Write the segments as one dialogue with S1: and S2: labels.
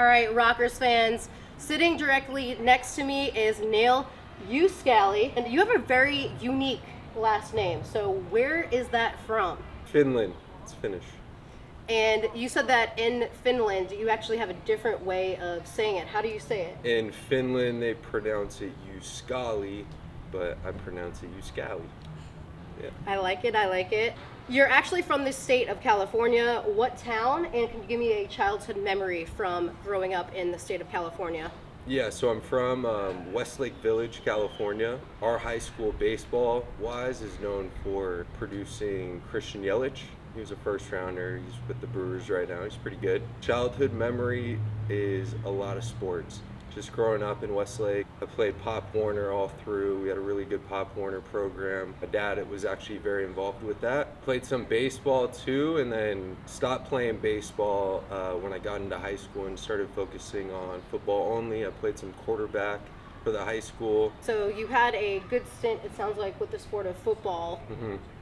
S1: All right, Rockers fans, sitting directly next to me is Neil Uskali, and you have a very unique last name. So where is that from?
S2: Finland. It's Finnish.
S1: And you said that in Finland, you actually have a different way of saying it. How do you say it?
S2: In Finland, they pronounce it Uskali, but I pronounce it Uskali. Yeah.
S1: I like it, I like it. You're actually from the state of California. What town? And can you give me a childhood memory from growing up in the state of California?
S2: Yeah, so I'm from Westlake Village, California. Our high school baseball-wise is known for producing Christian Yelich. He was a first rounder. He's with the Brewers right now. He's pretty good. Childhood memory is a lot of sports. Just growing up in Westlake, I played Pop Warner all through. We had a really good Pop Warner program. My dad was actually very involved with that. Played some baseball too, and then stopped playing baseball when I got into high school and started focusing on football only. I played some quarterback for the high school.
S1: So you had a good stint, it sounds like, with the sport of football.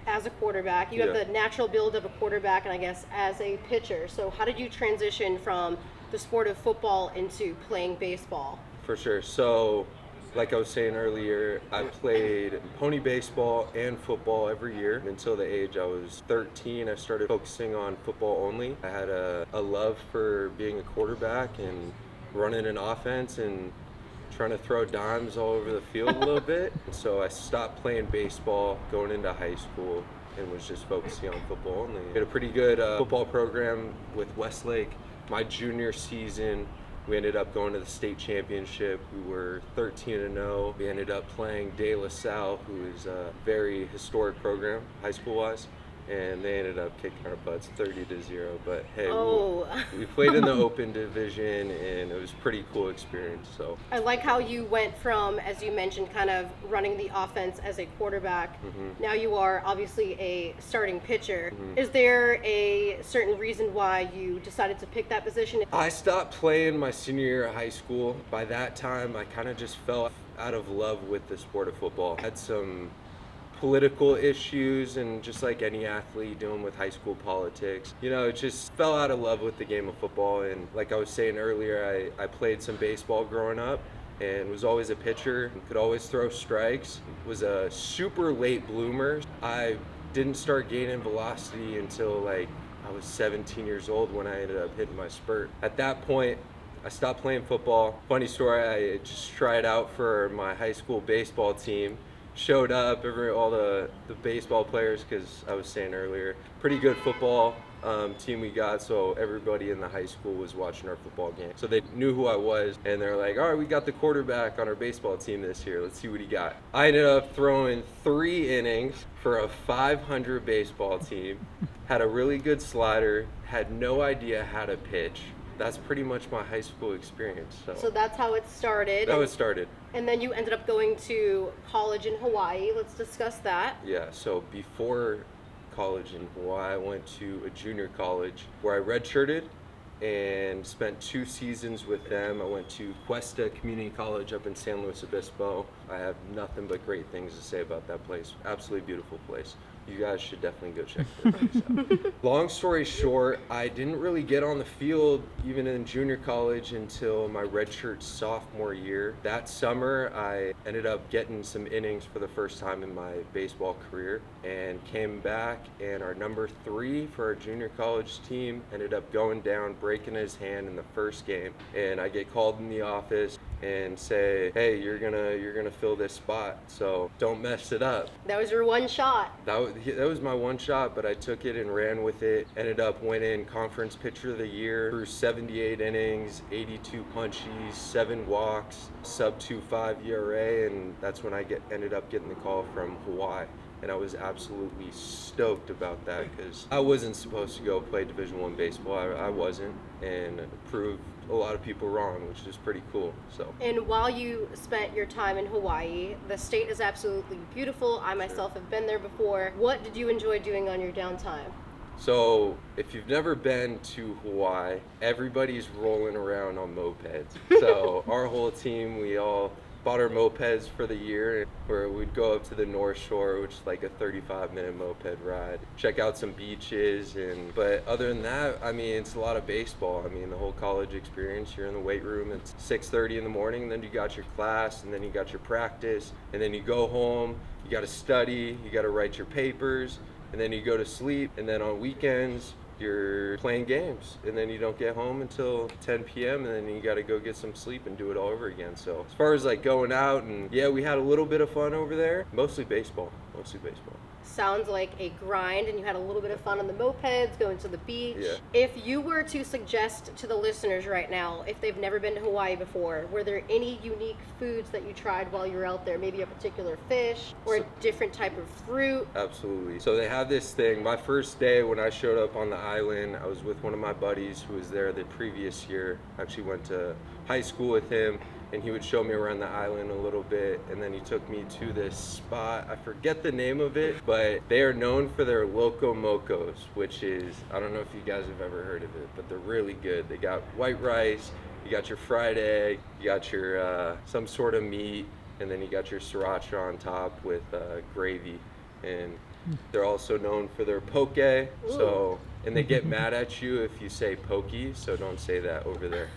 S1: As a quarterback. You have the natural build of a quarterback, and I guess as a pitcher. So how did you transition from the sport of football into playing baseball?
S2: For sure. So, like I was saying earlier, I played pony baseball and football every year until the age I was 13. I started focusing on football only. I had a love for being a quarterback and running an offense and trying to throw dimes all over the field a little bit. So I stopped playing baseball going into high school and was just focusing on football only. We had a pretty good football program with Westlake. My junior season, we ended up going to the state championship. We were 13-0. We ended up playing De La Salle, who is a very historic program, high school-wise. And they ended up kicking our butts 30-0. But hey, we played in the open division, and it was a pretty cool experience. So
S1: I like how you went from, as you mentioned, kind of running the offense as a quarterback. Now you are obviously a starting pitcher. Is there a certain reason why you decided to pick that position?
S2: I stopped playing my senior year of high school. By that time, I kind of just fell out of love with the sport of football. I had some political issues, and just like any athlete dealing with high school politics, you know, it just fell out of love with the game of football. And like I was saying earlier, I played some baseball growing up and was always a pitcher, could always throw strikes, was a super late bloomer. I didn't start gaining velocity until like I was 17 years old when I ended up hitting my spurt. At that point, I stopped playing football. Funny story, I just tried out for my high school baseball team. Showed up, all the baseball players, because I was saying earlier, pretty good football team we got, so everybody in the high school was watching our football game. So they knew who I was, and they're like, all right, we got the quarterback on our baseball team this year. Let's see what he got. I ended up throwing 3 innings for a 500 baseball team, had a really good slider, had no idea how to pitch. That's pretty much my high school experience. So
S1: that's how it started.
S2: That was started.
S1: And then you ended up going to college in Hawaii. Let's discuss that.
S2: Yeah, so before college in Hawaii, I went to a junior college where I redshirted and spent 2 seasons with them. I went to Cuesta Community College up in San Luis Obispo. I have nothing but great things to say about that place. Absolutely beautiful place. You guys should definitely go check that place out. Long story short, I didn't really get on the field even in junior college until my redshirt sophomore year. That summer, I ended up getting some innings for the first time in my baseball career and came back, and our number 3 for our junior college team ended up going down, breaking his hand in the first game. And I get called in the office and say, hey, you're gonna fill this spot, so don't mess it up.
S1: That was your one shot.
S2: That was my one shot, but I took it and ran with it. Ended up winning Conference Pitcher of the Year through 78 innings, 82 punchies, 7 walks, sub 2.5 ERA, and that's when I ended up getting the call from Hawaii. And I was absolutely stoked about that because I wasn't supposed to go play Division I baseball. I wasn't, and it proved a lot of people wrong, which is pretty cool. So.
S1: And while you spent your time in Hawaii, the state is absolutely beautiful. I myself have been there before. What did you enjoy doing on your downtime?
S2: So if you've never been to Hawaii, everybody's rolling around on mopeds. So our whole team, we all bought our mopeds for the year, where we'd go up to the North Shore, which is like a 35-minute moped ride, check out some beaches, but other than that, I mean, it's a lot of baseball. I mean, the whole college experience, you're in the weight room, it's 6:30 in the morning, and then you got your class, and then you got your practice, and then you go home, you got to study, you got to write your papers, and then you go to sleep, and then on weekends, you're playing games, and then you don't get home until 10 p.m. and then you got to go get some sleep and do it all over again. So as far as like going out, and yeah, we had a little bit of fun over there. Mostly baseball.
S1: Sounds like a grind, and you had a little bit of fun on the mopeds, going to the beach.
S2: Yeah.
S1: If you were to suggest to the listeners right now, if they've never been to Hawaii before, were there any unique foods that you tried while you were out there? Maybe a particular fish or a different type of fruit?
S2: Absolutely. So they have this thing. My first day when I showed up on the island, I was with one of my buddies who was there the previous year. I actually went to high school with him, and he would show me around the island a little bit, and then he took me to this spot. I forget the name of it, but they are known for their loco mocos, which is, I don't know if you guys have ever heard of it, but they're really good. They got white rice, you got your fried egg, you got your some sort of meat, and then you got your sriracha on top with gravy. And they're also known for their poke, so, and they get mad at you if you say pokey, so don't say that over there.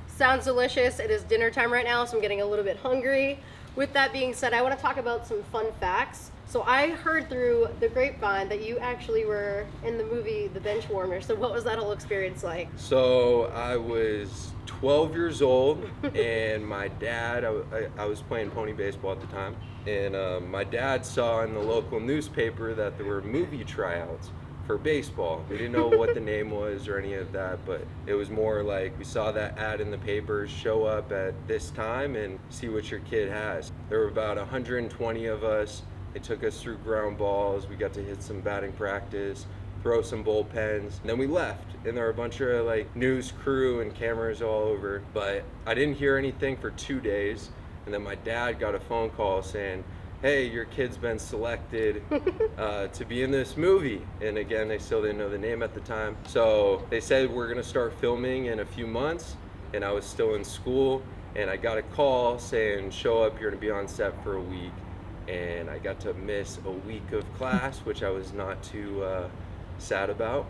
S1: Sounds delicious. It is dinner time right now, so I'm getting a little bit hungry. With that being said, I want to talk about some fun facts. So I heard through the grapevine that you actually were in the movie The Benchwarmers. So what was that whole experience like?
S2: So I was 12 years old, and my dad, I was playing pony baseball at the time, and my dad saw in the local newspaper that there were movie tryouts for baseball. We didn't know what the name was or any of that, but it was more like we saw that ad in the papers, show up at this time and see what your kid has. There were about 120 of us. They took us through ground balls. We got to hit some batting practice, throw some bullpens, and then we left. And there were a bunch of like news crew and cameras all over, but I didn't hear anything for 2 days. And then my dad got a phone call saying, hey, your kid's been selected to be in this movie. And again, they still didn't know the name at the time. So they said we're gonna start filming in a few months, and I was still in school, and I got a call saying, show up, you're gonna be on set for a week. And I got to miss a week of class, which I was not too sad about.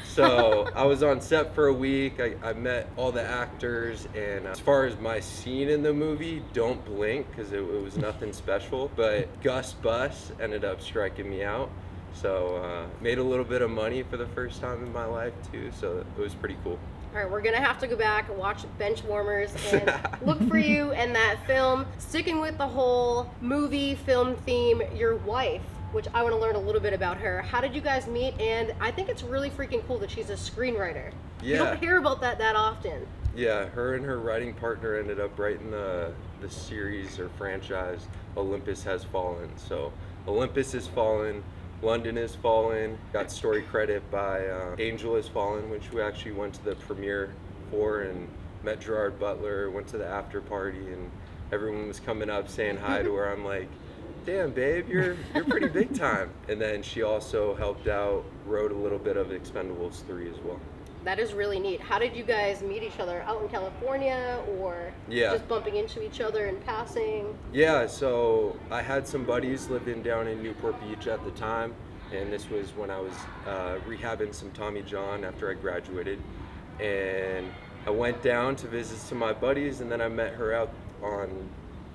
S2: So I was on set for a week. I met all the actors, and as far as my scene in the movie, don't blink, because it was nothing special, but Gus Bus ended up striking me out. So made a little bit of money for the first time in my life too, so it was pretty cool.
S1: All right, we're gonna have to go back and watch Benchwarmers and look for you in that film. Sticking with the whole movie film theme, your wife, which I want to learn a little bit about her. How did you guys meet? And I think it's really freaking cool that she's a screenwriter.
S2: Yeah.
S1: You don't hear about that often.
S2: Yeah, her and her writing partner ended up writing the series or franchise Olympus Has Fallen. So Olympus Has Fallen, London Has Fallen, got story credit by Angel Has Fallen, which we actually went to the premiere for and met Gerard Butler, went to the after party, and everyone was coming up saying hi to her. I'm like, damn babe, you're pretty big time. And then she also helped out, wrote a little bit of Expendables 3 as well.
S1: That is really neat. How did you guys meet each other? Out in California, or just bumping into each other in passing?
S2: Yeah, so I had some buddies living down in Newport Beach at the time, and this was when I was rehabbing some Tommy John after I graduated. And I went down to visit some of my buddies, and then I met her out on,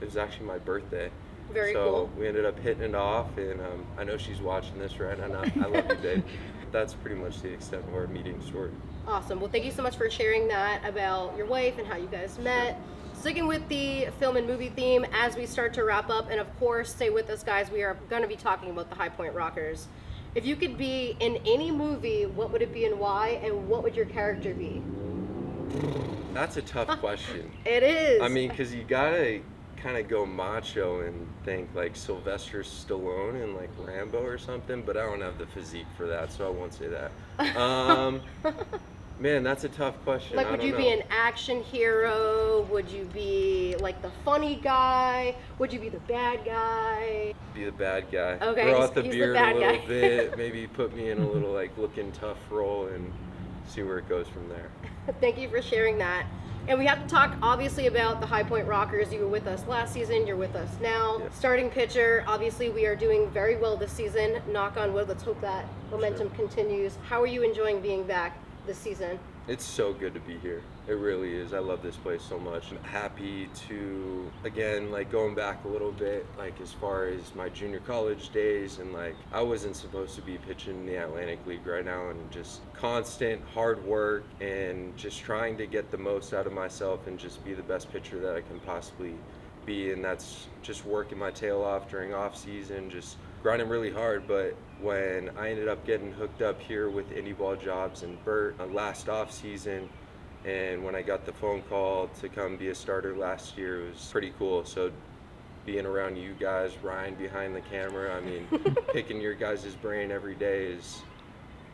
S2: it was actually my birthday.
S1: Very
S2: so
S1: cool.
S2: We ended up hitting it off, and I know she's watching this right now. I love you, babe. That's pretty much the extent of our meeting story.
S1: Awesome. Well, thank you so much for sharing that about your wife and how you guys met. Sticking with the film and movie theme as we start to wrap up, and of course, stay with us, guys. We are going to be talking about the Highpoint Rockers. If you could be in any movie, what would it be and why, and what would your character be?
S2: That's a tough question.
S1: It is.
S2: I mean, because you gotta kind of go macho and think like Sylvester Stallone and like Rambo or something, but I don't have the physique for that, so I won't say that. Man, that's a tough question.
S1: Like, would you be an action hero? Would you be like the funny guy? Would you be the bad guy?
S2: Be the bad guy.
S1: Okay,
S2: Grow out the
S1: he's
S2: beard
S1: the bad
S2: a little
S1: guy.
S2: bit, maybe put me in a little like looking tough role and see where it goes from there.
S1: Thank you for sharing that. And we have to talk obviously about the Highpoint Rockers. You were with us last season, you're with us now.
S2: Yeah.
S1: Starting pitcher, obviously we are doing very well this season. Knock on wood, let's hope that momentum continues. How are you enjoying being back this season?
S2: It's so good to be here. It really is. I love this place so much. I'm happy to, again, like going back a little bit, like as far as my junior college days, and like I wasn't supposed to be pitching in the Atlantic League right now, and just constant hard work and just trying to get the most out of myself and just be the best pitcher that I can possibly be. And that's just working my tail off during off season, just grinding really hard. But when I ended up getting hooked up here with indie ball jobs and Bert last off season, and when I got the phone call to come be a starter last year, it was pretty cool. So being around you guys, Ryan behind the camera, I mean, picking your guys' brain every day is,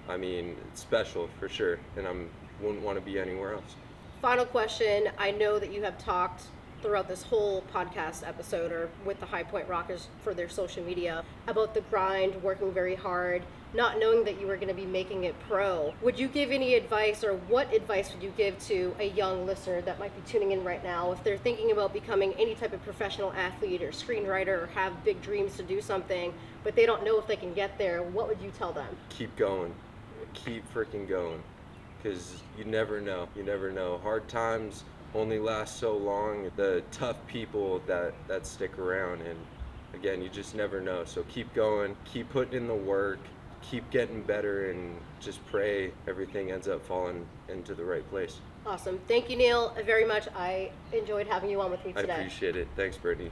S2: I mean, it's special for sure, and I wouldn't want to be anywhere else.
S1: Final question. I know that you have talked throughout this whole podcast episode or with the Highpoint Rockers for their social media about the grind, working very hard, not knowing that you were going to be making it pro. Would you give any advice, or what advice would you give to a young listener that might be tuning in right now if they're thinking about becoming any type of professional athlete or screenwriter or have big dreams to do something, but they don't know if they can get there? What would you tell them?
S2: Keep going. Keep freaking going. Because you never know. You never know. Hard times only last so long. The tough people that stick around, and again, you just never know. So keep going, keep putting in the work, keep getting better, and just pray everything ends up falling into the right place.
S1: Awesome. Thank you, Neil, very much. I enjoyed having you on with me today.
S2: I appreciate it. Thanks, Brittany.